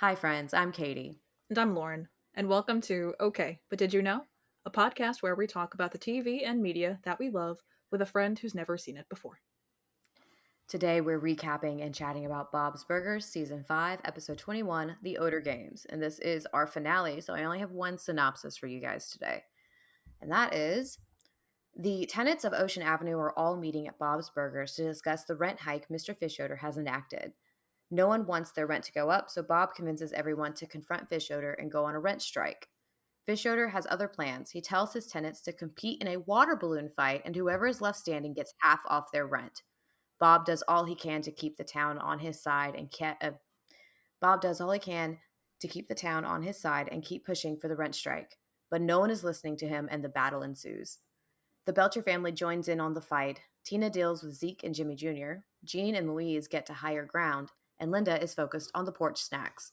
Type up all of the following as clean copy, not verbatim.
Hi, friends. I'm Katie. And I'm Lauren, and welcome to Okay, but Did You Know? A podcast where we talk about the TV and media that we love with a friend who's never seen it before. Today, we're recapping and chatting about Bob's Burgers, Season 5, Episode 21, The Oeder Games. And this is our finale, so I only have one synopsis for you guys today. And that is the tenants of Ocean Avenue are all meeting at Bob's Burgers to discuss the rent hike Mr. Fishoder has enacted. No one wants their rent to go up, so Bob convinces everyone to confront Fishoder and go on a rent strike. Fishoder has other plans. He tells his tenants to compete in a water balloon fight, and whoever is left standing gets half off their rent. Bob does all he can to keep the town on his side and Bob does all he can to keep the town on his side and keep pushing for the rent strike. But no one is listening to him, and the battle ensues. The Belcher family joins in on the fight. Tina deals with Zeke and Jimmy Jr. Jean and Louise get to higher ground, and Linda is focused on the porch snacks.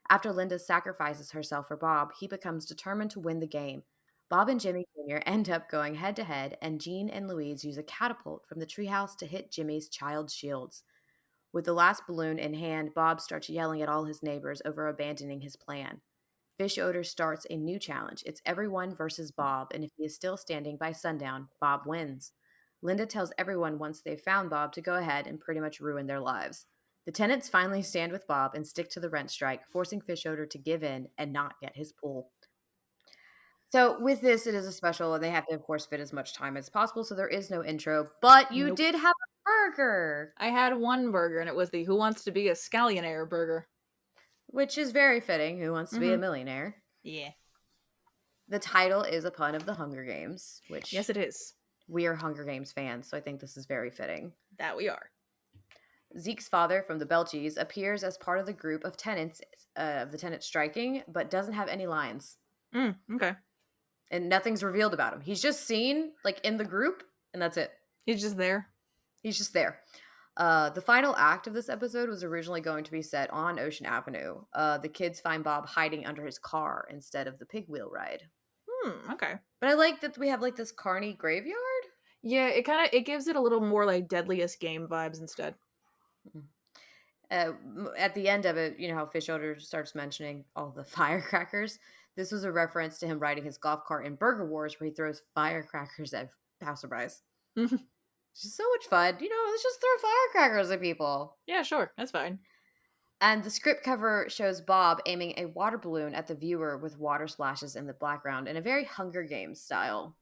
After Linda sacrifices herself for Bob, he becomes determined to win the game. Bob and Jimmy Jr. end up going head to head, and Jean and Louise use a catapult from the treehouse to hit Jimmy's child shields. With the last balloon in hand, Bob starts yelling at all his neighbors over abandoning his plan. Fish Odor starts a new challenge. It's everyone versus Bob, and if he is still standing by sundown, Bob wins. Linda tells everyone once they've found Bob to go ahead and pretty much ruin their lives. The tenants finally stand with Bob and stick to the rent strike, forcing Fish Odor to give in and not get his pool. So with this, it is a special, and they have to, of course, fit as much time as possible, so there is no intro, but you Nope. did have a burger, I had one burger, and it was the Who Wants to Be a Scallionaire burger. which is very fitting. Who wants to be a Mm-hmm. millionaire? Yeah. The title is a pun of the Hunger Games, Yes, which it is. we are Hunger Games fans, so I think this is very fitting. That we are. Zeke's father from the Belchies appears as part of the group of tenants of the tenants striking, but doesn't have any lines, Okay. and nothing's revealed about him. He's just seen like in the group, and that's it. He's just there. He's just there. The final act of this episode was originally going to be set on Ocean Avenue. The kids find Bob hiding under his car instead of the pig wheel ride. Okay. But I like that we have like this carny graveyard. Yeah, it gives it a little more like Deadliest Game vibes instead. At the end of it, you know how Fish Odor starts mentioning all the firecrackers. This was a reference to him riding his golf cart in Burger Wars, where he throws firecrackers at passerbys. Mhm. It's just so much fun. Let's just throw firecrackers at people. Yeah, sure. That's fine. And the script cover shows Bob aiming a water balloon at the viewer with water splashes in the background in a very Hunger Games style.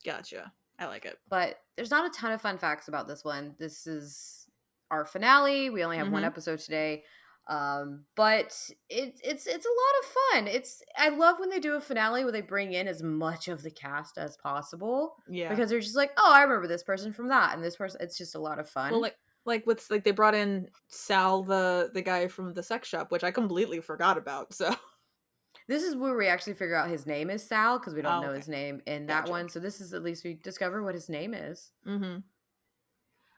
Gotcha. I like it. But there's not a ton of fun facts about this one. This is our finale. We only have one Mhm. episode today. But it's a lot of fun. I love when they do a finale where they bring in as much of the cast as possible, Yeah. because they're just like, oh, I remember this person from that, and this person. It's just a lot of fun. Well, like they brought in Sal, the guy from the sex shop, which I completely forgot about. So This is where we actually figure out his name is Sal, because we don't know okay, his name in that gotcha. one. So this is at least we discover what his name is. Mm-hmm.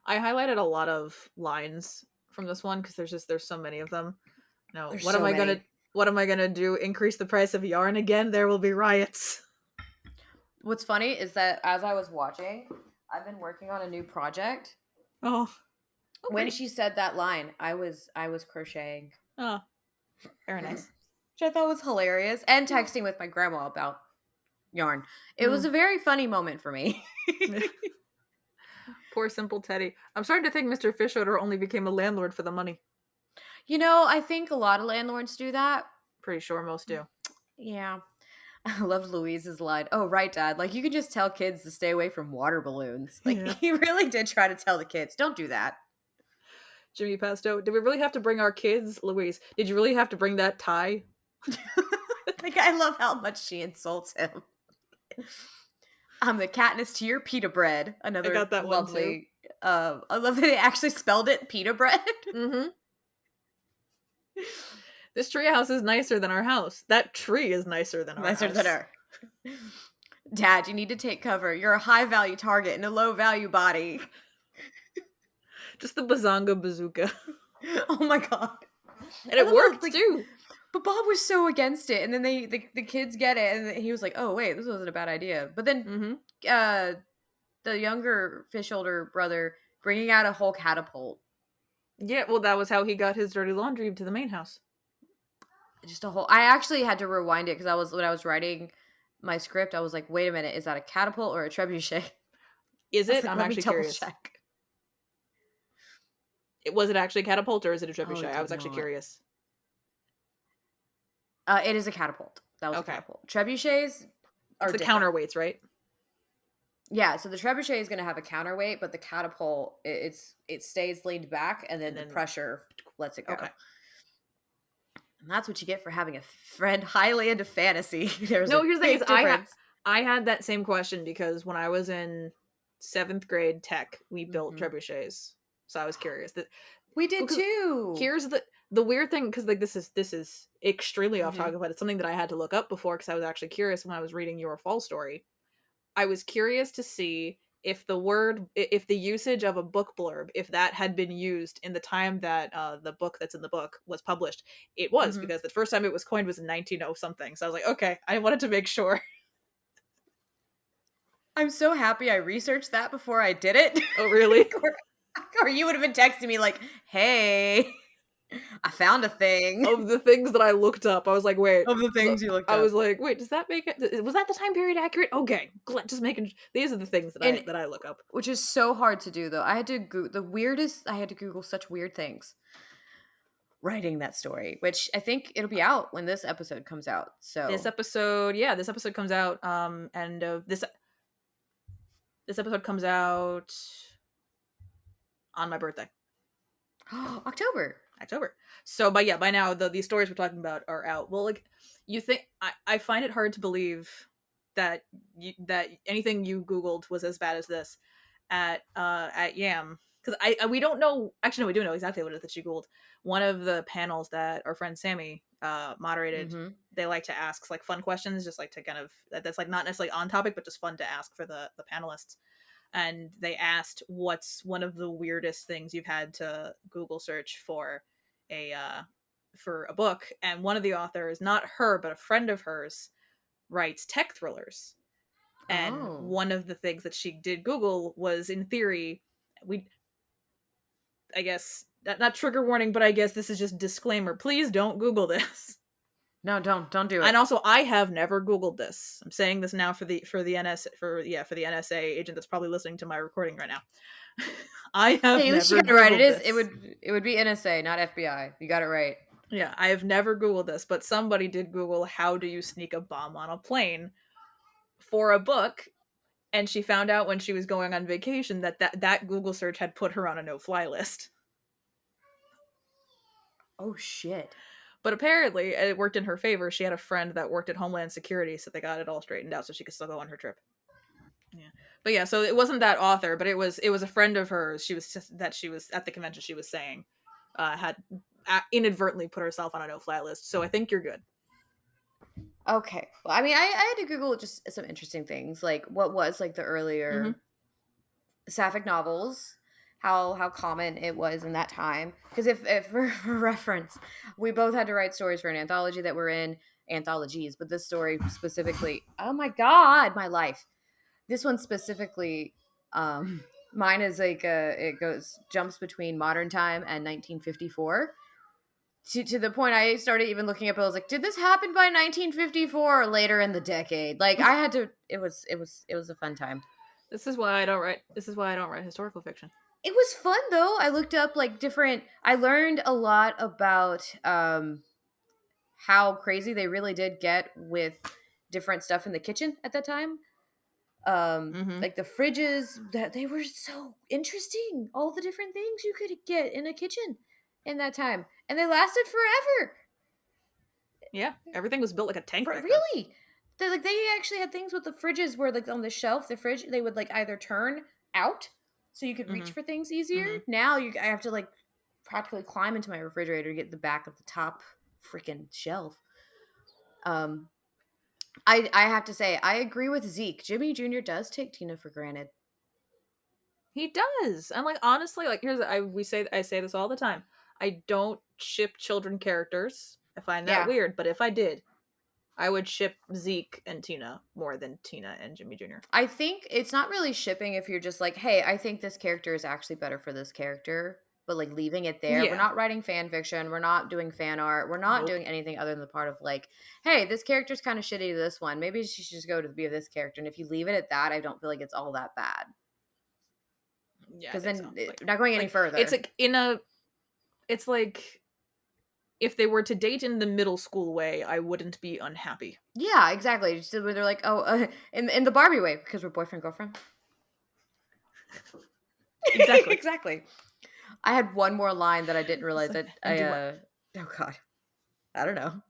I highlighted a lot of lines from this one because there's so many of them. No, There's what am so I many. gonna do? Increase the price of yarn again? There will be riots. What's funny is that as I was watching, I've been working on a new project. Oh, When great. she said that line, I was crocheting, Oh, very nice. which I thought was hilarious, and texting with my grandma about yarn. It was Mm. a very funny moment for me. Poor simple Teddy. I'm starting to think Mr. Fishoder only became a landlord for the money. I think a lot of landlords do that. Pretty sure most do. Yeah. I loved Louise's line. Oh, right, Dad. Like, you can just tell kids to stay away from water balloons. Like, Yeah. he really did try to tell the kids, don't do that. Jimmy Pesto, did we really have to bring our kids? Louise, did you really have to bring that tie? Like, I love how much she insults him. I'm the Katniss to your pita bread. Another I got that one, lovely. I love that they actually spelled it pita bread. Mm-hmm. This treehouse is nicer than our house. That tree is nicer than our Nicer house. than her. Dad, you need to take cover. You're a high value target in a low value body. Just the bazonga bazooka. Oh my god. And it worked, too. But Bob was so against it, and then the kids get it, and he was like, "Oh wait, this wasn't a bad idea." But then, the younger fish older brother bringing out a whole catapult. Yeah, well, that was how he got his dirty laundry to the main house. just a whole. I actually had to rewind it because when I was writing my script, I was like, wait a minute, is that a catapult or a trebuchet? Is I was it? like, I'm let me actually double curious. check. Was it actually a catapult or is it a Oh, trebuchet? it I did was actually not. curious. It is a catapult. That was a Okay. catapult. Trebuchets It's are the different. counterweights, right? Yeah, so the trebuchet is going to have a counterweight, but the catapult it stays leaned back, and then And the then, pressure lets it go. okay. And that's what you get for having a friend highly into fantasy. There's No, a here's the thing is big difference. I had that same question because when I was in 7th grade tech, we built Hmm. trebuchets. So I was curious that We did because too. here's the weird thing because like this is extremely off Hmm. topic, but it's something that I had to look up before because I was actually curious when I was reading your fall story. I was curious to see if if the usage of a book blurb, if that had been used in the time that the book that's in the book was published. It was, Hmm. because the first time it was coined was in 1900 something. So I was like, okay, I wanted to make sure. I'm so happy I researched that before I did it. Oh, really? or you would have been texting me like, "Hey, I found a thing." Of the things that I looked up, I was like, wait. Of the So things you looked I was up. like, wait, does that make it? Was that the time period accurate? Okay, just making. These are the things that And I look up. which is so hard to do though. I had to I had to Google such weird things writing that story, which I think it'll be out when this episode comes out. This So, episode, yeah, this episode comes out. And this episode comes out on my birthday. October. October. So, but yeah, by now these stories we're talking about are out. Well, like, you think I find it hard to believe that that anything you Googled was as bad as this at Yam, because we don't know. Actually, no, we do know exactly what it is that you Googled. One of the panels that our friend Sammy moderated. Mhm. They like to ask like fun questions, just like to kind of that's like not necessarily on topic, but just fun to ask for the panelists. And they asked, "What's one of the weirdest things you've had to Google search a uh, for a book?" And one of the authors, not her, but a friend of hers, writes tech thrillers. And Oh. one of the things that she did Google was, in theory, we, I guess, not trigger warning, but I guess this is just disclaimer. Please don't Google this. No, don't do And it. also, I have never Googled this. I'm saying this now for the NSA agent that's probably listening to my recording right now. I have Hey, at least you never got it right. Googled this. It would be NSA, not FBI. You got it right. Yeah, I have never Googled this, but somebody did Google how do you sneak a bomb on a plane for a book, and she found out when she was going on vacation that Google search had put her on a no-fly list. Oh shit. But apparently, it worked in her favor. She had a friend that worked at Homeland Security, so they got it all straightened out so she could still go on her trip. Yeah, but yeah, so it wasn't that author, but it was a friend of hers. She was at the convention. She was saying had inadvertently put herself on a no-fly list. So I think you're good. Okay. Well, I mean, I had to Google just some interesting things, like what was like the Mm-hmm. earlier sapphic novels, how common it was in that time. Because if for reference, we both had to write stories for an anthology that we're in anthologies, but this story specifically, oh my god, my life. This one specifically, mine is like it goes jumps between modern time and 1954. To the point I started even looking up. I was like, did this happen by 1954 or later in the decade? Like I had to. It was a fun time. This is why I don't write. This is why I don't write historical fiction. It was fun though. I looked up like different. I learned a lot about how crazy they really did get with different stuff in the kitchen at that time. Mm-hmm. Like the fridges, that they were so interesting. All the different things you could get in a kitchen in that time, and they lasted forever. Yeah, everything was built like a tank For back then. really, they actually had things with the fridges where like on the shelf, the fridge they would like either turn out so you could reach Mm-hmm. for things easier. Mm-hmm. Now I have to like practically climb into my refrigerator to get the back of the top freaking shelf. Um, I have to say I agree with Zeke. Jimmy Jr. does take Tina for granted. He does. And like honestly, like I say this all the time. I don't ship children characters. I find that Yeah, weird, but if I did, I would ship Zeke and Tina more than Tina and Jimmy Jr. I think it's not really shipping if you're just like, hey, I think this character is actually better for this character. but like leaving it there. We're Yeah. not writing fan fiction. We're not doing fan art. We're not Nope. doing anything other than the part of like, hey, this character's kind of shitty to this one. Maybe she should just go to be of this character. And if you leave it at that, I don't feel like it's all that bad. Yeah, I Because think then so. not going any It's further. like it's like if they were to date in the middle school way, I wouldn't be unhappy. Yeah, exactly. Just where they're like, oh, in the Barbie way, because we're boyfriend girlfriend. Exactly. Exactly. I had one more line that I didn't realize that And I do what? oh god. I don't know.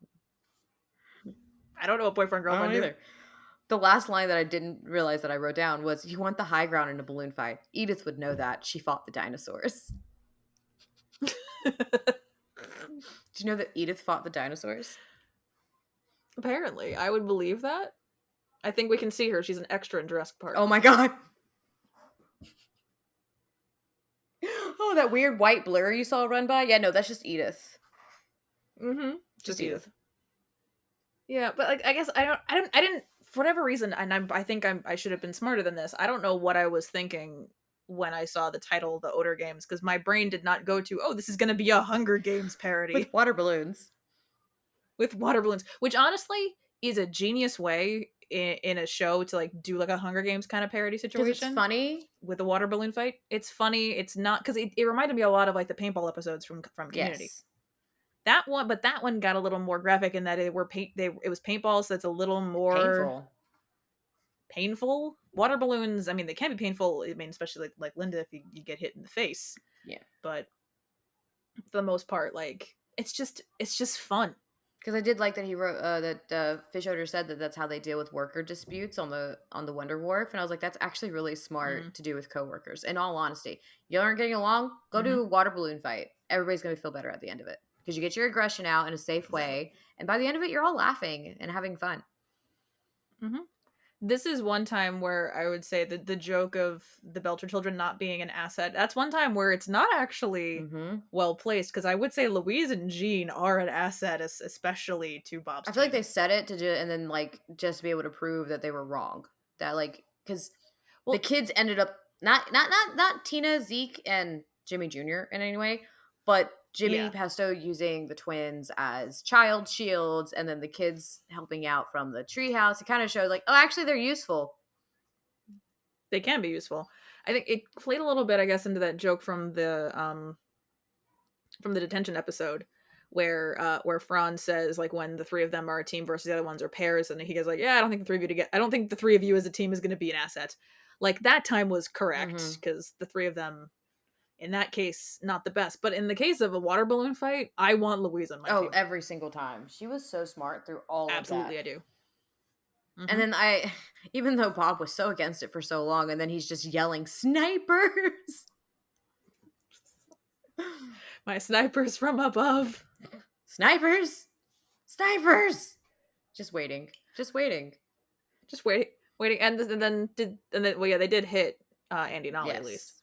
I don't know what boyfriend I girlfriend don't do. either. The last line that I didn't realize that I wrote down was you want the high ground in a balloon fight. Edith would know that. She fought the dinosaurs. Do you know that Edith fought the dinosaurs? Apparently, I would believe that. I think we can see her. She's an extra in Jurassic Park. Oh my god. Oh, that weird white blur you saw run by? Yeah, no, that's just Edith. Mm-hmm. Just Edith. Yeah, but like I guess I didn't for whatever reason, and I think I should have been smarter than this. I don't know what I was thinking when I saw the title, the Oeder Games, because my brain did not go to, oh, this is going to be a Hunger Games parody With water balloons. with water balloons, which honestly is a genius way in a show to like do like a Hunger Games kind of parody Because situation. it's funny. With the water balloon fight. It's funny. It's not because it reminded me a lot of like the paintball episodes from Community. Yes. That one got a little more graphic in that it was paintballs. So it's a little more painful. Water balloons, I mean, they can be painful. I mean, especially like Linda if you get hit in the face. Yeah. But for the most part, like it's just fun. Because I did like that he wrote that Fish Odor said that that's how they deal with worker disputes on the Wonder Wharf, and I was like, that's actually really smart to do with coworkers. In all honesty, you aren't getting along, go do a water balloon fight. Everybody's gonna feel better at the end of it because you get your aggression out in a safe way, and by the end of it, you're all laughing and having fun. Mm-hmm. This is one time where I would say that the joke of the Belcher children not being an asset, that's one time where it's not actually well placed, because I would say Louise and Jean are an asset, especially to Bob's I feel like team. they said it to do, and then like just to be able to prove that they were wrong. That like because the kids ended up not Tina, Zeke, and Jimmy Jr. in any way, but Jimmy Pesto using the twins as child shields, and then the kids helping out from the treehouse. It kind of showed like, oh, actually, they're useful. They can be useful. I think it played a little bit, I guess, into that joke from the detention episode, where Franz says like when the three of them are a team versus the other ones are pairs, and he goes like, yeah, I don't think the three of you as a team is going to be an asset. Like that time was correct because the three of them. In that case, not the best. But in the case of a water balloon fight, I want Louise on my team. Oh, every single time. She was so smart through all Absolutely, of that. Absolutely, I do. And then even though Bob was so against it for so long, and then he's just yelling, snipers! My snipers from above. Snipers! Snipers! Just waiting. And then they did hit Andy and Ollie, at least.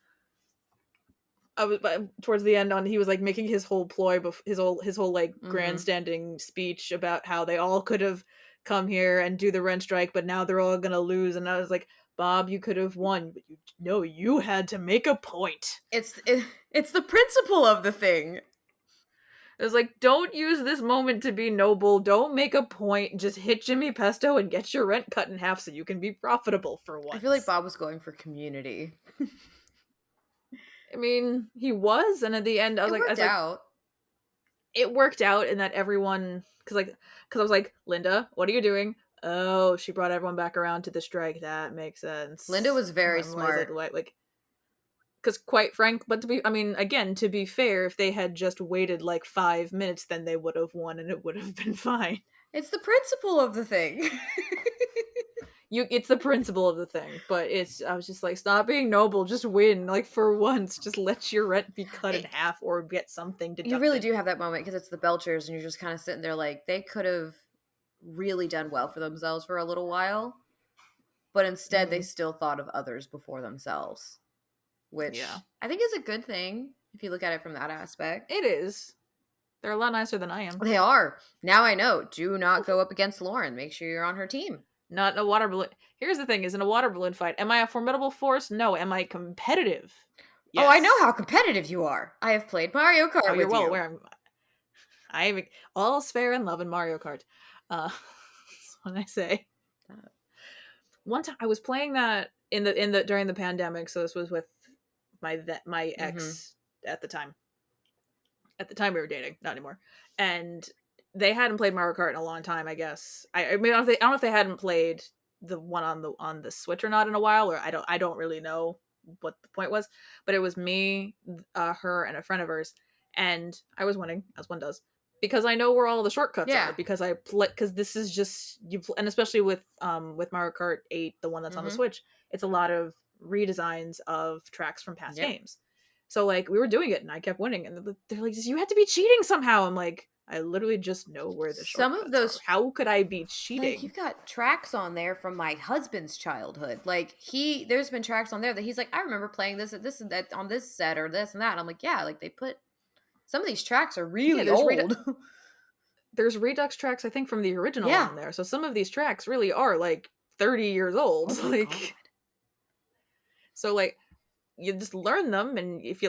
But towards the end, he was like making his whole ploy, his whole like grandstanding speech about how they all could have come here and do the rent strike, but now they're all gonna lose. And I was like, Bob, you could have won, but you had to make a point. It's the principle of the thing. It was like, don't use this moment to be noble. Don't make a point. Just hit Jimmy Pesto and get your rent cut in half so you can be profitable for once. I feel like Bob was going for community. I mean, he was, and at the end, it worked out in that everyone, because I was like, Linda, what are you doing? Oh, she brought everyone back around to the strike. That makes sense. Linda was very smart. Because quite frank, but to be fair, if they had just waited like 5 minutes, then they would have won, and it would have been fine. It's the principle of the thing. It's the principle of the thing, but I was just like, stop being noble, just win, like for once, just let your rent be cut in half or get something deducted. You really do have that moment because it's the Belchers, and you're just kind of sitting there like they could have really done well for themselves for a little while, but instead they still thought of others before themselves, which I think is a good thing if you look at it from that aspect. It is. They're a lot nicer than I am. They are. Now I know. Do not go up against Lauren. Make sure you're on her team. Not in a water balloon. Here's the thing, is in a water balloon fight, am I a formidable force? No. Am I competitive? Oh, I know Yes. how competitive you are. I have played Mario Oh, Kart you're with well you. aware. I'm all's fair in love in Mario Kart. That's what I say. Uh, One time I was playing that in the during the pandemic, so this was with my mm-hmm. ex at the time. At the time we were dating, not anymore. And they hadn't played Mario Kart in a long time, I guess. I mean, I don't know if they hadn't played the one on the Switch or not in a while, or I don't really know what the point was. But it was me, her, and a friend of hers, and I was winning as one does because I know where all the shortcuts are. Yeah. Because I play because this is just and especially with Mario Kart 8, the one that's on the Mm-hmm. Switch, it's a lot of redesigns of tracks from past Yep. games. So like we were doing it and I kept winning and they're like, you have to be cheating somehow. I'm like, I literally just know where the Some of shortcuts are. those, How could I be like, cheating? you've got tracks on there from my husband's childhood. Like, there's been tracks on there that he's like, I remember playing this at this and that on this set or this and that. And I'm like, yeah, like they put some of these tracks are Yeah, really old. there's Redux tracks I think from the original Yeah. on there. So some of these tracks really are like 30 years old. Oh my God. Like so like you just learn them and if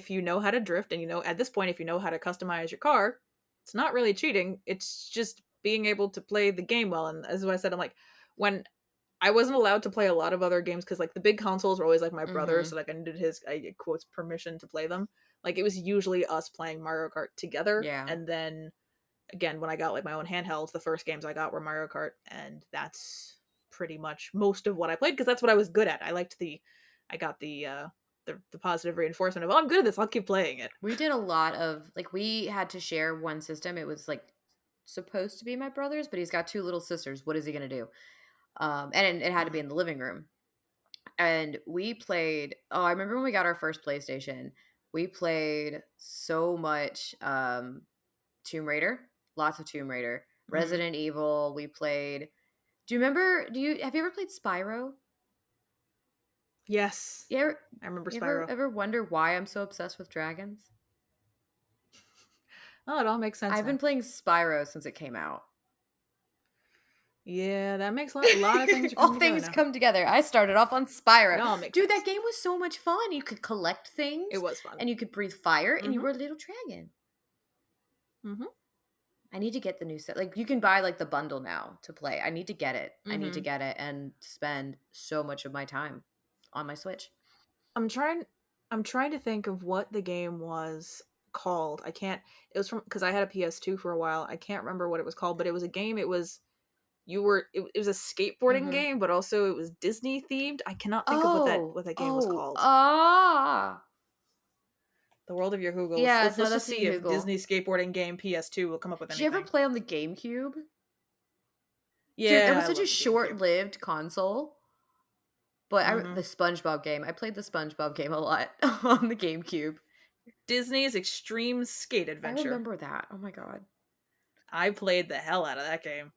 you know how to drift and you know at this point if you know how to customize your car, it's not really cheating. It's just being able to play the game well. And as I said, I'm like when I wasn't allowed to play a lot of other games because like the big consoles were always like my brother, Mm-hmm. so like I needed his I quotes permission to play them. Like it was usually us playing Mario Kart together, Yeah. and then again when I got like my own handhelds, the first games I got were Mario Kart, and that's pretty much most of what I played because that's what I was good at. I got the positive reinforcement of oh I'm good at this, I'll keep playing it. We did a lot of, like, we had to share one system. It was like supposed to be my brother's, but he's got two little sisters. What is he going to do? And it had to be Mhm. in the living room. And we played, oh, I remember when we got our first PlayStation, we played so much Tomb Raider, lots of Tomb Raider, Mhm. Resident Evil. We played, have you ever played Spyro? Yes, You ever, I remember you ever, Spyro. ever wonder why I'm so obsessed with dragons? Oh, it all makes sense I've been now. playing Spyro since it came out. Yeah, that makes a lot of things are All coming together things now. come together. I started off on It Spyro. all makes Dude, that sense. game was so much fun. You could collect It things was fun. and you could breathe fire and you Mhm. were a little dragon. Mhm. I need to get the new set. Like you can buy like the bundle now to play. I need to get it. I need to Mhm. get it and spend so much of my time on my Switch. I'm trying I'm trying to think of what the game was called. I can't it was from because I had a PS2 for a while. I can't remember what it was called, but it was a game. It was a skateboarding Mhm. game, but also it was Disney themed. I cannot think of Oh, what that game was oh, called. ah. The world of your Google. Let's Yeah, let's, no, let's just that's a see if Google. Disney skateboarding game PS2 will come up with Did you ever anything. play on the GameCube? Dude, that Yeah, was I such a love the GameCube. short-lived console. But the Mhm. SpongeBob game, I played the SpongeBob game a lot on the GameCube. Disney's Extreme Skate I Adventure. remember that. Oh my god. I played the hell out of that game.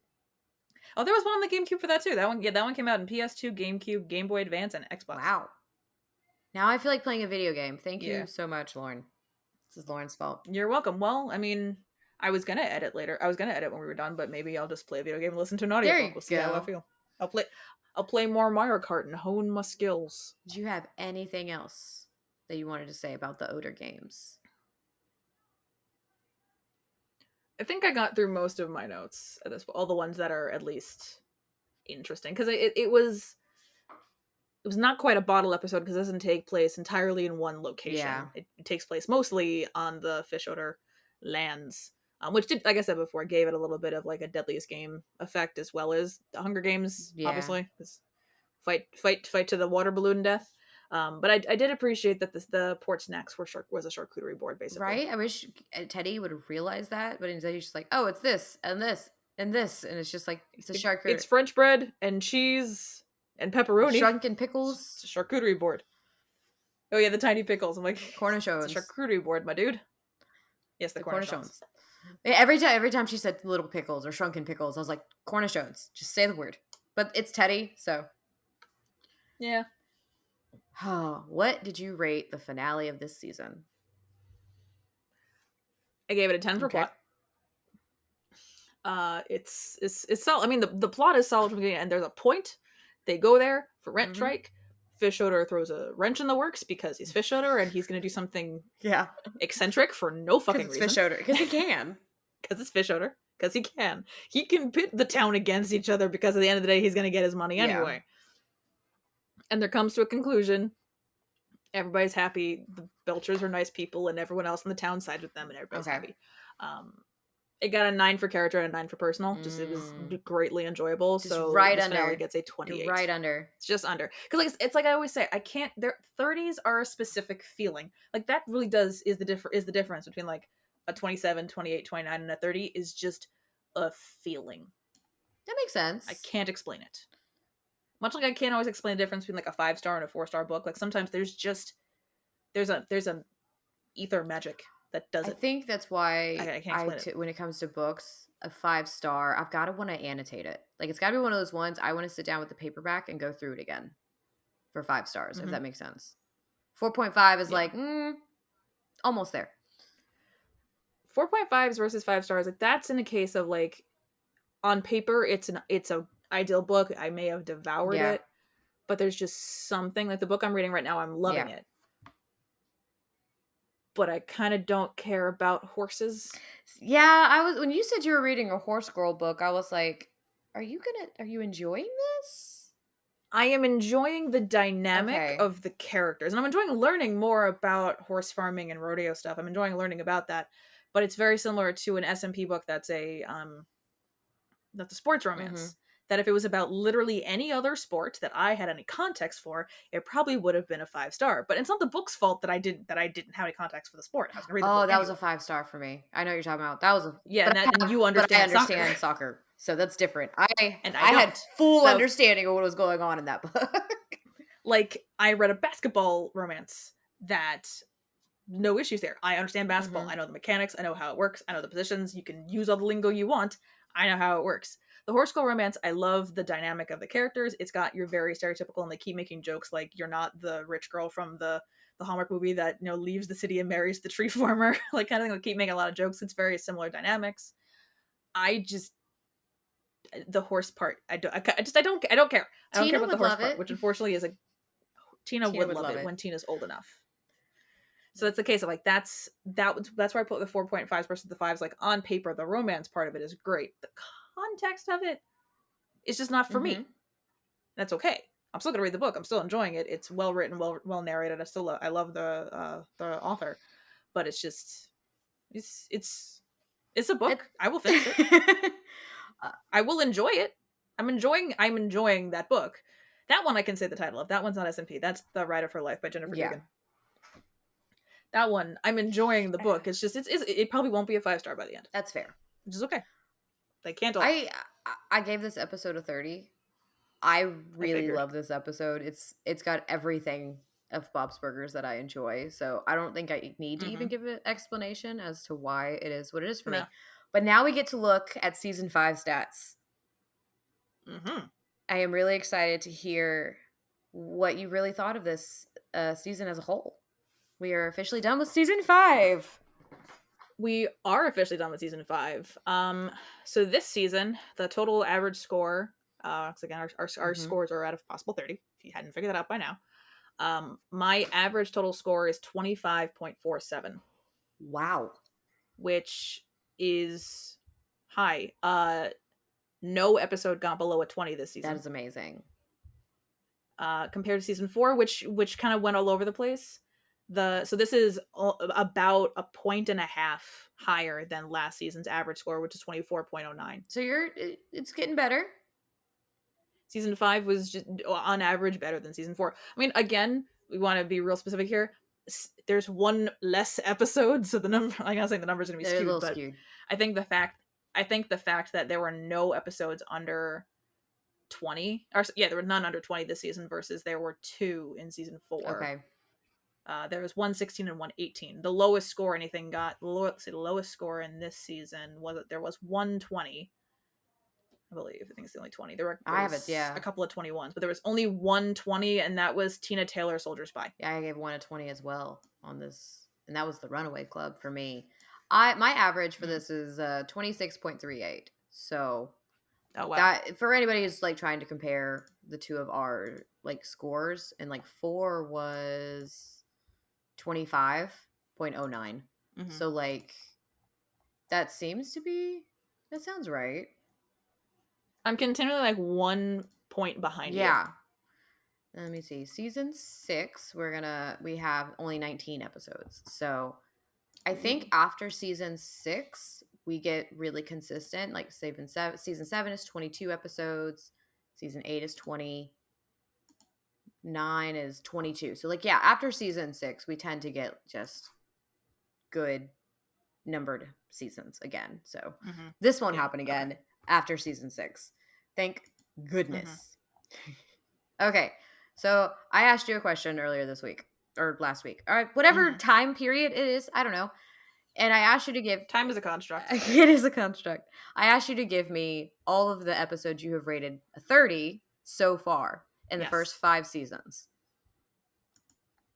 Oh, there was one on the GameCube for that too. That one came out in PS2, GameCube, Game Boy Advance, and Xbox. Wow. Now I feel like playing a video game. Thank you Yeah. so much, Lauren. This is Lauren's fault. You're welcome. Well, I mean, I was gonna edit later. I was gonna edit when we were done, but maybe I'll just play a video game and listen to an There audiobook. you We'll see how I go. feel. I'll play I'll play more Mario Kart and hone my skills. Did you have anything else that you wanted to say about the Oeder games? I think I got through most of my notes at this all the ones that are at least interesting because it was not quite a bottle episode because it doesn't take place entirely in one Yeah. location. It takes place mostly on the fish odor lands, which did, like I said before, gave it a little bit of like a Deadliest Game effect as well as the Hunger Games, Yeah. obviously. 'Cause fight to the water balloon death. But I did appreciate that the port snacks was a charcuterie board basically. Right? I wish Teddy would realize that, but instead he's just like, oh, it's this and this and this. And it's just like, it's a It's charcuterie. French bread and cheese and pepperoni. Shrunken It's pickles, a charcuterie board. Oh yeah, the tiny pickles. I'm like, it's a cornichons. charcuterie board, my dude. Yes, the The cornichons. cornichons. Every time she said little pickles or shrunken pickles, I was like, cornichons. Just say the word. But it's Teddy, so. Yeah, What did you rate the finale of this season? I gave it a 10 for Okay. plot. It's solid. I mean, the plot is solid from the beginning, and there's a point. They go there for rent Mm-hmm. strike. Fish Oeder throws a wrench in the works because he's Fish Oeder and he's going to do something eccentric for no fucking reason. Fish Oeder. Because he can. Because it's Fish Oeder. Because he can. He can pit the town against each other because at the end of the day, he's going to get his money anyway. And there comes to a conclusion. Everybody's happy. The Belchers are nice people, and everyone else in the town sides with them, and everybody's happy. It got a 9 for character and a 9 for personal. Just it was greatly enjoyable. Just so right this under. finale gets a 28. You're right under. It's just under. Because it's like I always say, I can't. Their 30s are a specific feeling. Like that really is the difference between like a 27, 28, 29, and a 30 is just a feeling. That makes sense. I can't explain it. Much like I can't always explain the difference between like a 5-star and a 4-star book. Like sometimes there's a ether magic that does it. I think that's why I can't explain it. When it comes to books, a 5-star, I've got to want to annotate it. Like it's got to be one of those ones I want to sit down with the paperback and go through it again for 5 stars, if that makes sense. 4.5 is like almost there. 4.5s versus 5 stars, like that's in a case of like on paper it's a ideal book. I may have devoured it, but there's just something like the book I'm reading right now, I'm loving it. But I kind of don't care about horses. Yeah, when you said you were reading a horse girl book, I was like, are you enjoying this? I am enjoying the dynamic of the characters, and I'm enjoying learning more about horse farming and rodeo stuff. I'm enjoying learning about that, but it's very similar to an SMP book that's a sports romance. That if it was about literally any other sport that I had any context for, it probably would have been a 5-star. But it's not the book's fault that I didn't have any context for the sport. I was gonna read the book that anyway. was a 5-star for me. I know what you're talking about. That was and you understand, but I understand soccer, so that's different. I had full understanding of what was going on in that book. Like I read a basketball romance that no issues there. I understand basketball. I know the mechanics. I know how it works. I know the positions. You can use all the lingo you want. I know how it works. The horse girl romance, I love the dynamic of the characters. It's got your very stereotypical, and they keep making jokes like you're not the rich girl from the Hallmark movie that leaves the city and marries the tree farmer, like kind of thing. They keep making a lot of jokes. It's very similar dynamics. The horse part, I don't care. I don't care about the horse part, which unfortunately is Tina would love it when Tina's old enough. So that's the case of like that's why I put the 4.5s versus the 5s. Like on paper, the romance part of it is great. The context of it is just not for me. That's okay. I'm still gonna read the book. I'm still enjoying it. It's well written, well narrated. I love the author, but it's just it's a book. I will finish it. I will enjoy it. I'm enjoying that book. That one I can say the title of. That one's not SMP. That's The Ride of Her Life by Jennifer Dugan. That one, I'm enjoying the book. It's just it probably won't be a 5-star by the end. That's fair. Which is okay. They can't all. I gave this episode a 30. I really love this episode. It's got everything of Bob's Burgers that I enjoy. So I don't think I need to even give an explanation as to why it is what it is for me. But now we get to look at season 5 stats. I am really excited to hear what you really thought of this season as a whole. We are officially done with season 5. We are officially done with season 5. So this season, the total average score, because again, our scores are out of possible 30, if you hadn't figured that out by now. My average total score is 25.47. Wow. Which is high. No episode got below a 20 this season. That is amazing. Compared to season 4, which kind of went all over the place. So this is about a 1.5 higher than last season's average score, which is 24.09. So it's getting better. Season 5 was just on average better than season 4. I mean, again, we want to be real specific here. There's one less episode, so the number, I'm not saying the number's going to be skewed, but skewed. I think the fact that there were no episodes under 20, there were none under 20 this season versus there were 2 in season 4. Okay. There was 116 and 118. The lowest score anything got, the lowest score in this season there was 120. I believe. I think it's the only 20. There was a couple of 21s, but there was only 120, and that was Tina Taylor, Soldier Spy. Yeah, I gave 1 a 20 as well on this, and that was the Runaway Club for me. My average for this is 26.38. So Oh wow. That for anybody who's like trying to compare the two of our like scores, and like 4 was 25.09. Hmm. So like that seems to be that sounds right. I'm continually like 1 point behind you. Yeah. Let me see. Season 6, we have only 19 episodes. So I think Ooh. after season 6, we get really consistent. Like season 7 is 22 episodes. Season 8 is 20. 9 is 22. So like yeah, after season 6, we tend to get just good numbered seasons again. So Hmm. this won't Yeah. happen Okay. again after season 6. Thank Hmm. goodness. Okay. So I asked you a question earlier this week or last week. All right, whatever Hmm. time period it is, I don't know. And I asked you to give Time is a construct. it is a construct. I asked you to give me all of the episodes you have rated a 30 so far in the first Yes. 5 seasons.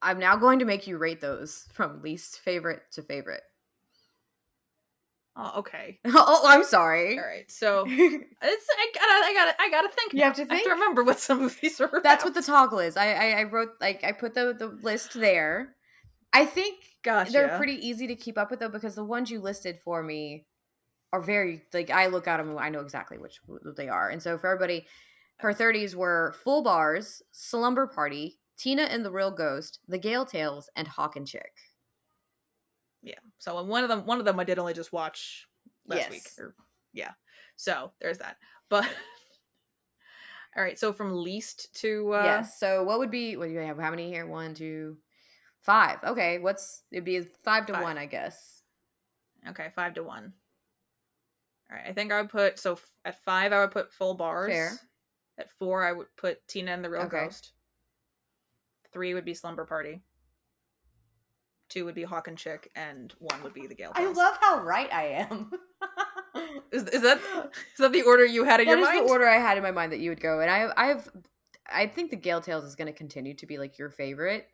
I'm now going to make you rate those from least favorite to favorite. Oh, okay. Oh, I'm All sorry. right. So You I gotta think have now. to I have to think. remember what some of these are That's what the about. toggle is. I wrote like I put the list there. I think they're Gotcha. pretty easy to keep up with though because the ones you listed for me are very like I look at them and I know exactly which they are. And so for everybody, her 30s were Full Bars, Slumber Party, Tina and the Real Ghost, The Gale Tales, and Hawk and Chick. Yeah. So one of them I did only just watch last week. Yes. Or yeah. So there's that. But all right. So from least to Yes. So what would be what do you have? How many here? 1, 2, 5. Okay. It'd be 5 to 1, 5. I guess. Okay, 5 to 1. All right. I think I would put at 5 I would put Full Bars. Fair. At 4 I would put Tina and the Real Okay. Ghost. 3 would be Slumber Party. 2 would be Hawk and Chick, and 1 would be the Gale I Tales. love how right I am. Is that the order you had in That your is the mind? order I had in my mind that you would go. And I think the Gale Tales is going to continue to be like your favorite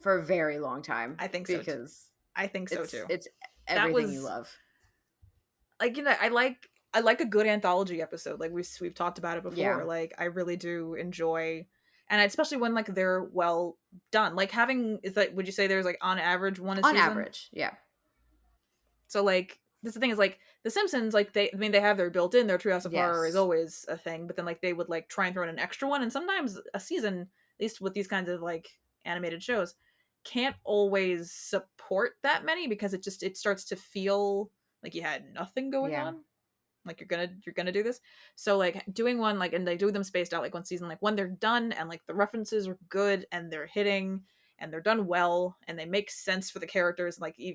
for a very long time I think so too. because I think so too. it's That everything you was love. like I like a good anthology episode. Like we've talked about it before. Yeah. Like I really do enjoy, and especially when like they're well done. Like having is that would you say there's like on average one a On season? average, yeah. So like this the thing is like The Simpsons, like they have their built in, their Treehouse of Horror is Yes. always a thing, but then like they would like try and throw in an extra one, and sometimes a season, at least with these kinds of like animated shows, can't always support that many because it starts to feel like you had nothing going Yeah. on. Like you're gonna do this. So like doing one like and they do them spaced out like one season, like when they're done and like the references are good and they're hitting and they're done well and they make sense for the characters, like you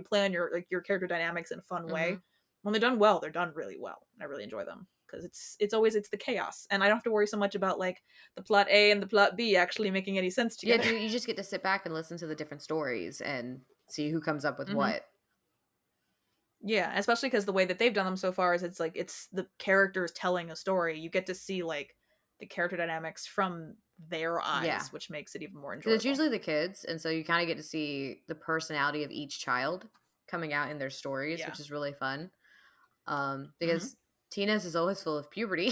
plan your like your character dynamics in a fun Mhm. way. When they're done well, they're done really well. And I really enjoy them because it's always it's the chaos and I don't have to worry so much about like the plot A and the plot B actually making any sense Yeah, together. you just get to sit back and listen to the different stories and see who comes up with Hmm. what. Yeah, especially because the way that they've done them so far is it's like it's the characters telling a story. You get to see like the character dynamics from their Yeah. eyes, which makes it even more Because it's enjoyable. usually the kids, and so you kind of get to see the personality of each child coming out in their stories, Yeah. which is really fun. Hmm. Because Tina's is always full of puberty.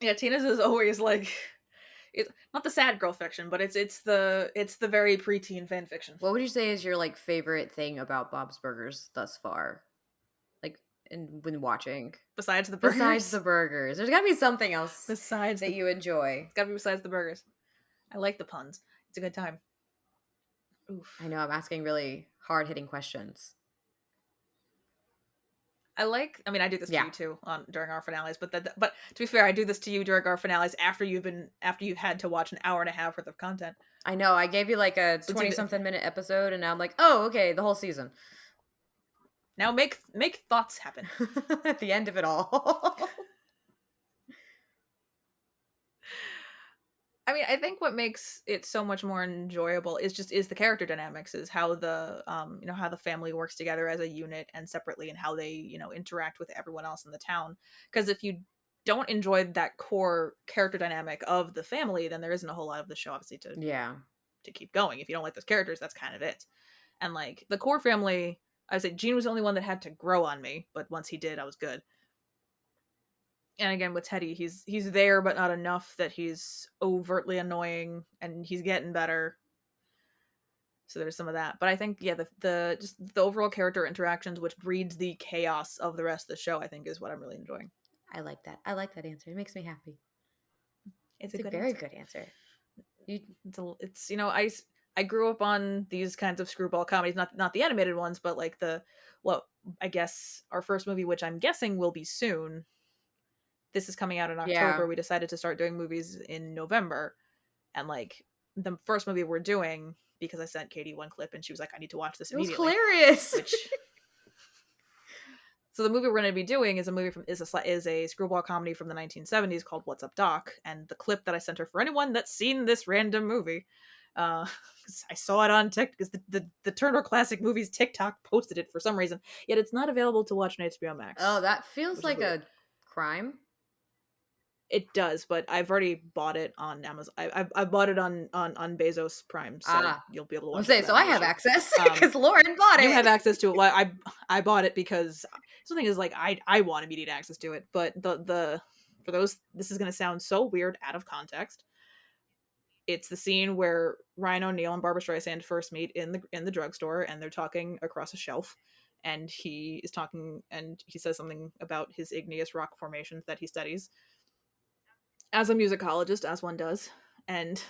Yeah, Tina's is always like it's not the sad girl fiction, but it's the very preteen fan fiction. What would you say is your like favorite thing about Bob's Burgers thus far? Like, when watching, Besides the besides the burgers, burgers, there's got to be something else besides that the you enjoy. it's gotta be besides the burgers. I like the puns. It's a good time. I Oof. know I'm asking really hard hitting questions. I mean, I do this to Yeah, you too on during our finales, but to be fair, I do this to you during our finales after you've had to watch an hour and a half worth of content. I know. I gave you like a So it's 20 even something minute episode, and now I'm like, oh, okay, the whole season. now make thoughts happen. At the end of it all. I mean, I think what makes it so much more enjoyable is the character dynamics, is how how the family works together as a unit and separately, and how they interact with everyone else in the town. Because if you don't enjoy that core character dynamic of the family, then there isn't a whole lot of the show, obviously, to Yeah. keep going. If you don't like those characters, that's kind of it. And like the core family, I would say Gene was the only one that had to grow on me, but once he did, I was good. And again with Teddy, he's there but not enough that he's overtly annoying, and he's getting better. So there's some of that. But I think yeah, the just the overall character interactions, which breeds the chaos of the rest of the show, I think is what I'm really enjoying. I like that. I like that answer. It makes me happy. It's It's a a good very answer. good answer. You It's I grew up on these kinds of screwball comedies, not the animated ones, but like the well, I guess our first movie, which I'm guessing will be soon. This is coming out in yeah. October. We decided to start doing movies in November, and like the first movie we're doing, because I sent Katie one clip and she was like, I need to watch this It was immediately. hilarious. Which so the movie we're going to be doing is a movie from is a screwball comedy from the 1970s called What's Up Doc, and the clip that I sent her, for anyone that's seen this random movie, uh, I saw it on TikTok because the Turner Classic Movies TikTok posted it for some reason, yet it's not available to watch on HBO Oh, Max, that feels which is like weird. a crime. It does, but I've already bought it on Amazon. I bought it on Bezos Prime, so Ah, you'll be able to I was watch it say without so. I any have issue. access Um, because Lauren bought you it. have access to it. Well, I bought it because something is like I want immediate access to it. But the for those, this is going to sound so weird out of context. It's the scene where Ryan O'Neal and Barbara Streisand first meet in the drugstore, and they're talking across a shelf. And he is talking, and he says something about his igneous rock formations that he studies as a musicologist, as one does. And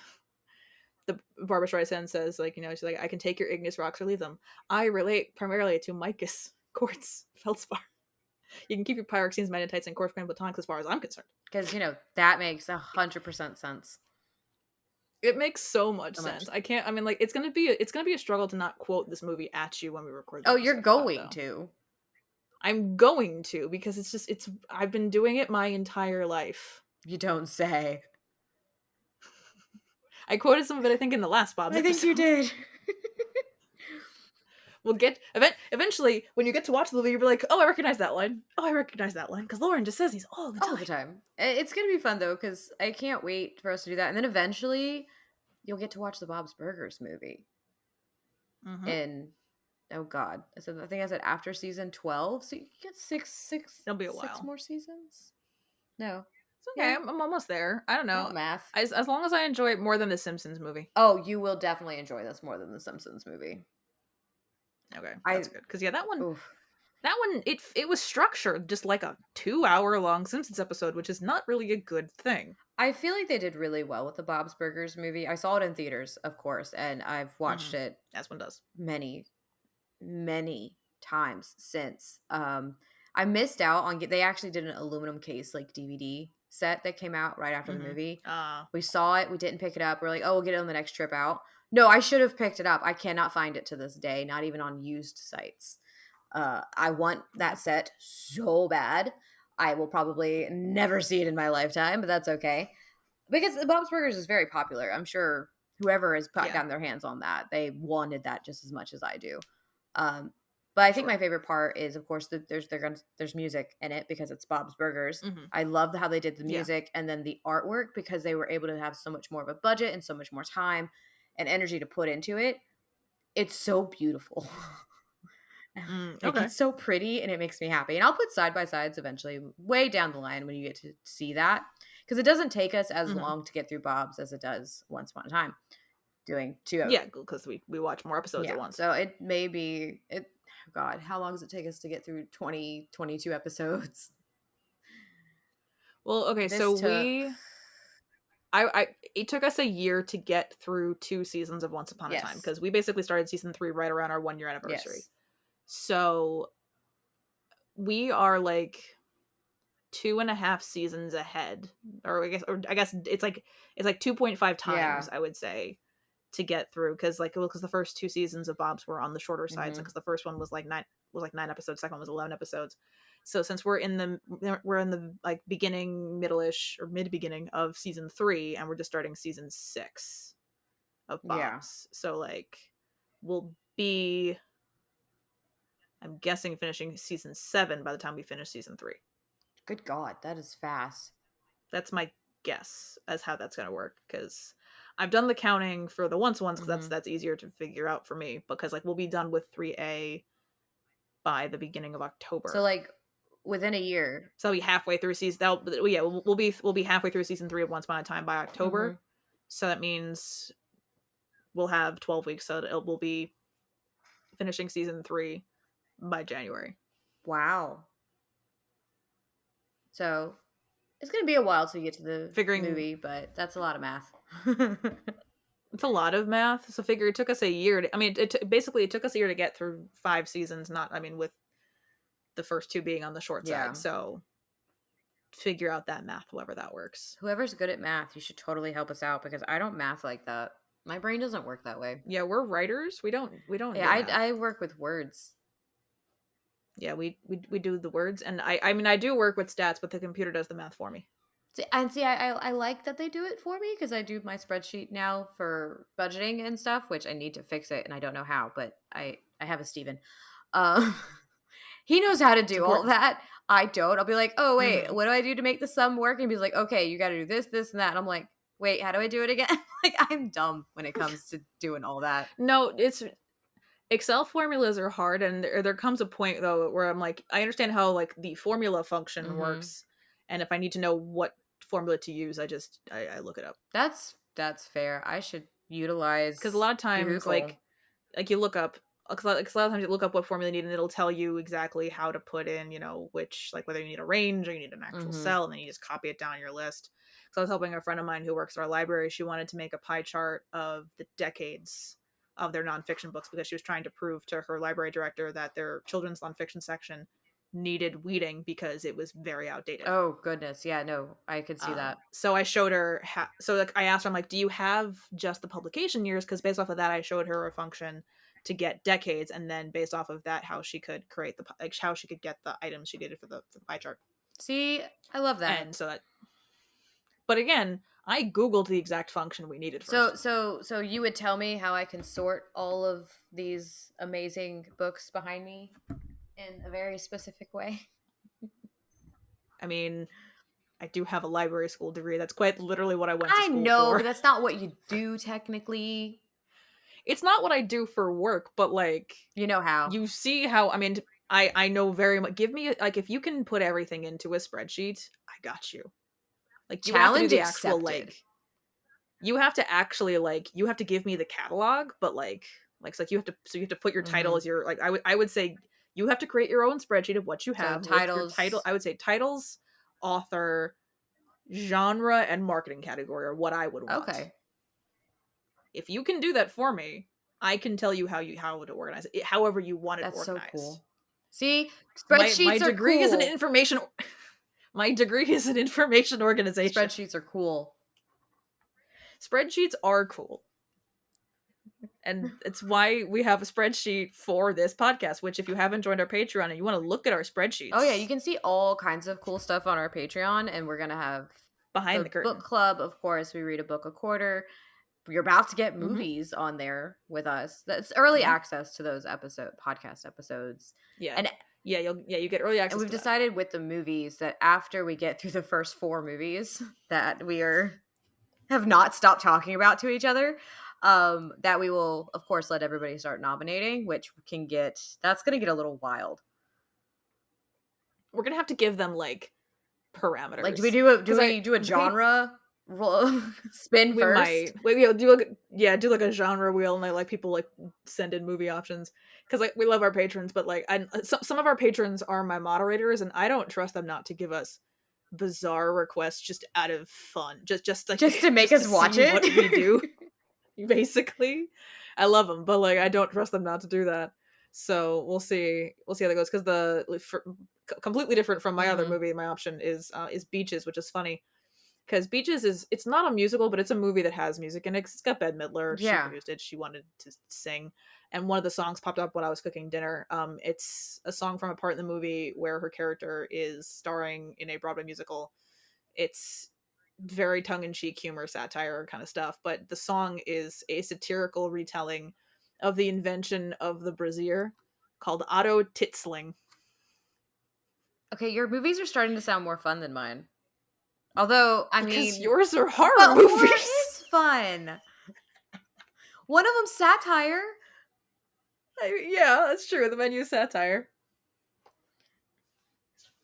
the Barbara Streisand says, like, she's like, I can take your igneous rocks or leave them. I relate primarily to mica, quartz, feldspar. You can keep your pyroxenes, magnetites, and quartz crystal platonics as far as I'm concerned. Because that makes 100% sense. It makes so much So much. sense. I can't. I mean, like, it's gonna be a struggle to not quote this movie at you when we record the Oh, you're episode. going Though to. I'm going to, because it's. I've been doing it my entire life. You don't say. I quoted some of it, I think, in the last Bob's I think episode. you did. We'll get eventually when you get to watch the movie, you'll be like, oh, I recognize that line. Oh, I recognize that line because Lauren just says these all the time. All the time. It's going to be fun, though, because I can't wait for us to do that. And then eventually, you'll get to watch the Bob's Burgers movie. Mm-hmm. In, oh, God. I think I said after season 12. So you get six It'll be a six while. more seasons? No. It's okay. Yeah. I'm almost there. I don't know. Not math. As long as I enjoy it more than the Simpsons movie. Oh, you will definitely enjoy this more than the Simpsons movie. Okay, that's good. Because that one, oof. it was structured just like a 2-hour long Simpsons episode, which is not really a good thing. I feel like they did really well with the Bob's Burgers movie. I saw it in theaters, of course, and I've watched it as one does many, many times since. I missed out on they actually did an aluminum case like DVD set that came out right after the movie. We saw it, we didn't pick it up. We're like, oh, we'll get it on the next trip out. No, I should have picked it up. I cannot find it to this day, not even on used sites. I want that set so bad. I will probably never see it in my lifetime, but that's okay. Because the Bob's Burgers is very popular. I'm sure whoever has gotten their hands on that, they wanted that just as much as I do. But I think my favorite part is, of course, that there's music in it because it's Bob's Burgers. I love how they did the music and then the artwork because they were able to have so much more of a budget and so much more time and energy to put into it. It's so beautiful. Like, it's so pretty and it makes me happy. And I'll put side by sides eventually, way down the line when you get to see that. Because it doesn't take us as long to get through Bob's as it does Once Upon a Time. Doing 2 Yeah, because we watch more episodes at once. So it may be God, how long does it take us to get through 22 episodes? Well, okay, so it took us a year to get through 2 seasons of Once Upon a Time, because we basically started season 3 right around our 1-year anniversary. Yes. So we are like 2.5 seasons ahead, or I guess it's like 2.5 times, I would say, to get through, because the first 2 seasons of Bob's were on the shorter side, because the first one was like 9 episodes, second one was 11 episodes. So since we're in the like beginning, middle-ish, or mid-beginning of season 3, and we're just starting season 6 of Bob's, so like we'll be, I'm guessing, finishing season 7 by the time we finish season 3. Good God, that is fast. That's my guess as how that's going to work, because I've done the counting for the once ones, because that's easier to figure out for me, because like we'll be done with 3A by the beginning of So October. like within a year. So we'll be halfway through season. We'll be halfway through season 3 of Once Upon a Time by Mm-hmm. October. So that means we'll have 12 weeks. So we'll be finishing season 3 by January. Wow. So it's gonna be a while till you get to the Figuring movie, but that's a lot of math. it's a lot of math. So figure it took us a year. Basically it took us a year to get through 5 seasons. With the first 2 being on the short Yeah. side. So figure out that math, however that works. Whoever's good at math, you should totally help us out because I don't math like that. My brain doesn't work that way. Yeah, we're writers. We don't Yeah, do math. I work with words. Yeah, we do the words, and I do work with stats, but the computer does the math for me. I like that they do it for me because I do my spreadsheet now for budgeting and stuff, which I need to fix it and I don't know how, but I have a Steven. Um, he knows how to It's do all important. that. I don't. I'll be like, oh wait, Mm-hmm. what do I do to make the sum work? And he's like, okay, you got to do this, this, and that. And I'm like, wait, how do I do it again? Like I'm dumb when it comes to doing all that. No, it's Excel formulas are hard, and there comes a point though where I'm like, I understand how like the formula function Mm-hmm. works, and if I need to know what formula to use, I look it up. That's fair. I should utilize Because a lot of times, Google. like you look up, because a lot of times you look up what formula you need, and it'll tell you exactly how to put in, which, like, whether you need a range or you need an actual Mm-hmm. cell, and then you just copy it down your list. So I was helping a friend of mine who works at our library. She wanted to make a pie chart of the decades of their nonfiction books because she was trying to prove to her library director that their children's nonfiction section needed weeding because it was very outdated. Oh goodness, yeah, no, I could see that. So I showed her. I asked her, I'm like, "Do you have just the publication years?" Because based off of that, I showed her a function to get decades, and then based off of that, how she could create how she could get the items she needed for the pie chart. See, I love that. And so that, but again, I googled the exact function we needed first. So you would tell me how I can sort all of these amazing books behind me in a very specific way. I mean, I do have a library school degree. That's quite literally what I went to I school know, for. but that's not what you do technically. It's not what I do for work, but like, You know how. you see how, I know very much. Give me, like, if you can put everything into a spreadsheet, I got you. Like, you have to do Challenge the actual, accepted. you have to actually, you have to give me the catalog, but so you have to put your title as your, I would say you have to create your own spreadsheet of what you So have with your titles. title. I would say titles, author, genre, and marketing category are what I would want. Okay. If you can do that for me, I can tell you how to organize it, however you want it That's organized. so cool. See, My spreadsheets are degree cool. is an information. My degree is in information organization. Spreadsheets are cool. Spreadsheets are cool. And it's why we have a spreadsheet for this podcast, which if you haven't joined our Patreon and you want to look at our spreadsheets. Oh yeah, you can see all kinds of cool stuff on our Patreon, and we're gonna have behind the curtain book club. Of course, we read a book a quarter. You're about to get Mm-hmm. movies on there with us. That's early access to those podcast episodes. Yeah. And you get early access. And we've decided with the movies that after we get through the first 4 movies that we have not stopped talking about to each other, that we will of course let everybody start nominating, which that's gonna get a little wild. We're gonna have to give them like parameters. Like, do we do a genre spin we first? Might we'll do like a genre wheel, and I like people like send in movie options because like we love our patrons, but like some of our patrons are my moderators, and I don't trust them not to give us bizarre requests just out of fun, just to make us watch it. What we do, basically. I love them, but like I don't trust them not to do that. So we'll see how that goes, because completely different from my other movie. My option is Beaches, which is funny because Beaches it's not a musical, but it's a movie that has music in it. It's got Bette Midler. Yeah. She produced it. She wanted to sing, and one of the songs popped up when I was cooking dinner. It's a song from a part in the movie where her character is starring in a Broadway musical. It's very tongue-in-cheek humor, satire kind of stuff, but the song is a satirical retelling of the invention of the brassiere called Otto Titzling. Okay, your movies are starting to sound more fun than mine. Although, because yours are horror movies. Horror is fun. One of them's satire. Yeah, that's true. The menu is satire.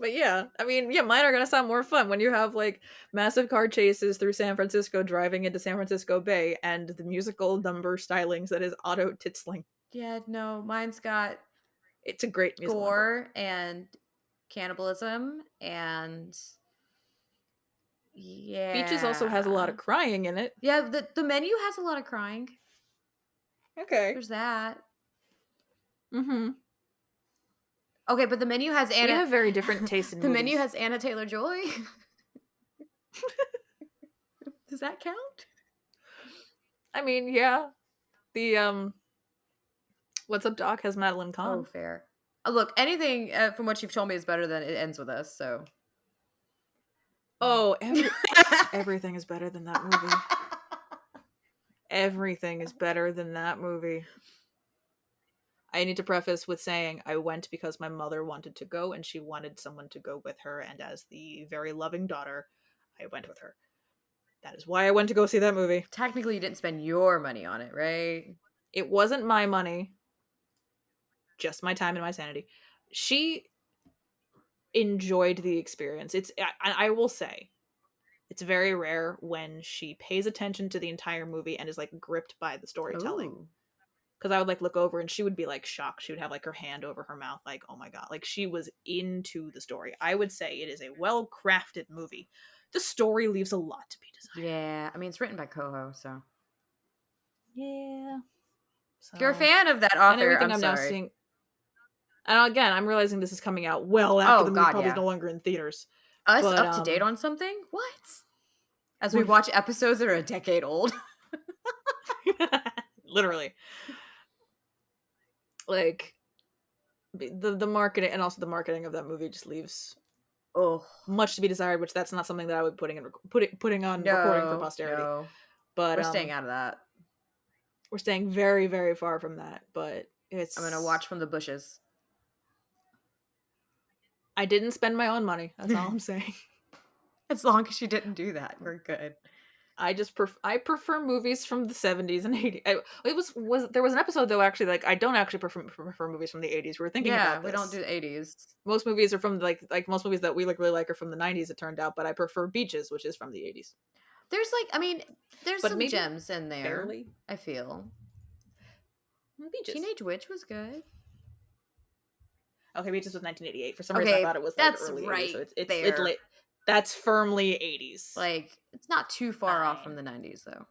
But yeah, I mean, yeah, mine are gonna sound more fun when you have like massive car chases through San Francisco, driving into San Francisco Bay, and the musical number stylings that is Otto Titzling. Yeah, no, mine's got It's a great musical number. gore and cannibalism and Beaches also has a lot yeah. of crying in it. Yeah, the menu has a lot of crying. Okay. There's that. Mm-hmm. Okay, but the menu has We Anna have very different tastes in the menu movies. has Anna Taylor-Joy. Does that count? I mean, yeah. The What's Up Doc has Madeline Oh, Kahn. fair. Look, anything from what you've told me is better than it ends with us, so. Oh, everything is better than that movie. Everything is better than that movie. I need to preface with saying I went because my mother wanted to go and she wanted someone to go with her, and as the very loving daughter, I went with her. That is why I went to go see that movie. Technically, you didn't spend your money on it, right? It wasn't my money, just my time and my sanity. She enjoyed the experience. I will say, it's very rare when she pays attention to the entire movie and is like gripped by the storytelling. Ooh. Because I would like look over and she would be like shocked. She would have like her hand over her mouth, like, oh my god. Like she was into the story. I would say it is a well crafted movie. The story leaves a lot to be desired. Yeah, I mean, it's written by Coho, so. Yeah. If you're a So, fan of that and author, everything I'm I'm now sorry. seeing. And again, I'm realizing this is coming out well after Oh, the movie God, probably is yeah. no longer in theaters. Us But up to date on something? What? As we watch episodes that are a decade old. literally. Like the marketing, and also the marketing of that movie just leaves Oh. much to be desired, which that's not something that I would putting on recording for No, posterity. no. But We're staying out of that. we're staying very, very far from that. But I'm going to watch from the bushes. I didn't spend my own money. That's all I'm saying. As long as you didn't do that, we're good. I prefer movies from the 70s and 80s. There was an episode though actually, like I don't actually prefer movies from the 80s. We were thinking Yeah, about we don't do this. the 80s. Most movies are from like most movies that we really like are from the 90s, it turned out, but I prefer Beaches, which is from the 80s. There's like, I mean, there's But some maybe gems in there. barely. I feel. Beaches. Teenage Witch was good. Okay, Beaches was 1988. For some reason I Okay, thought it was like that's early 80s, so right it's there. late. That's firmly 80s. Like, it's not too far off from Fine. the 90s though.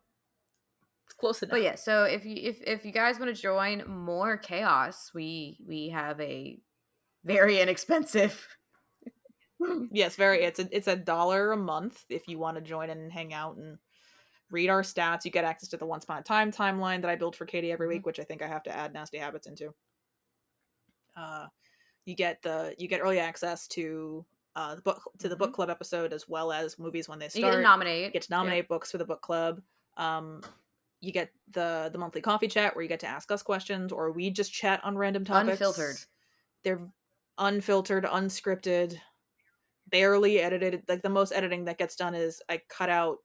It's close enough. But yeah, so if you guys want to join more chaos, we have a very inexpensive. Yes, very. It's $1 a month if you want to join in and hang out and read our stats. You get access to the Once Upon a Time timeline that I build for Katie every week, which I think I have to add Nasty Habits into. You get early access to the book club episode, as well as movies when they start. You get to nominate. You get to nominate books for the book club. You get the monthly coffee chat where you get to ask us questions, or we just chat on random topics. Unfiltered. They're unfiltered, unscripted, barely edited. Like the most editing that gets done is I cut out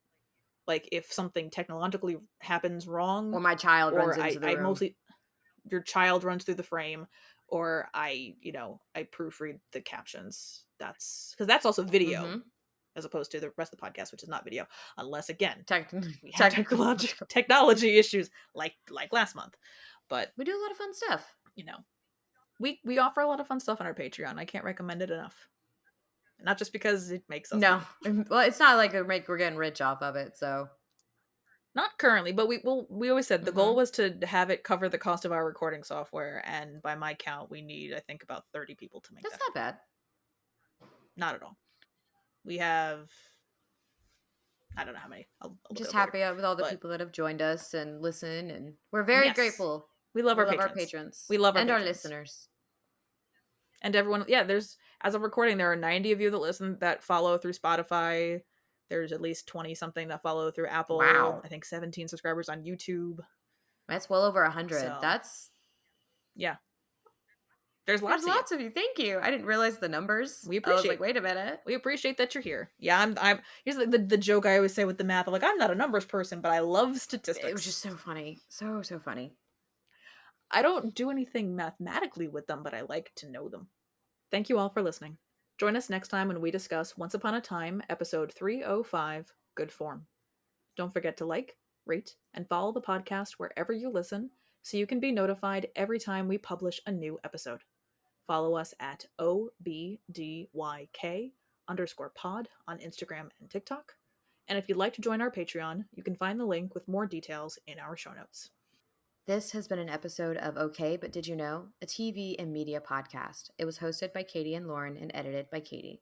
like if something technologically happens wrong, Or my child runs or into the I room. mostly your child runs through the frame, or I proofread the captions. That's because that's also video, as opposed to the rest of the podcast, which is not video, unless again we have technology issues like last month. But we do a lot of fun stuff. We offer a lot of fun stuff on our Patreon. I can't recommend it enough. Not just because it makes us money. Well, it's not like we're getting rich off of it, so not currently, but we always said the goal was to have it cover the cost of our recording software, and by my count we need I think about 30 people to make that's that. Not bad. Not at all. We have I don't know how many. I'll just happy with all the people that have joined us and listen, and we're very grateful. We love our patrons. We love our our listeners. And everyone, there's, as of recording, there are 90 of you that listen, that follow through Spotify. There's at least 20 something that follow through Apple. Wow. I think 17 subscribers on YouTube. That's well over 100. So, that's There's lots of you. Thank you. I didn't realize the numbers. We appreciate. I was like, wait a minute. We appreciate that you're here. Yeah, I'm. Here's the joke I always say with the math. I'm like, I'm not a numbers person, but I love statistics. It was just so funny, so funny. I don't do anything mathematically with them, but I like to know them. Thank you all for listening. Join us next time when we discuss Once Upon a Time, episode 305, Good Form. Don't forget to like, rate, and follow the podcast wherever you listen so you can be notified every time we publish a new episode. Follow us at OBDYK_pod on Instagram and TikTok. And if you'd like to join our Patreon, you can find the link with more details in our show notes. This has been an episode of Okay, But Did You Know? A TV and media podcast. It was hosted by Katie and Lauren and edited by Katie.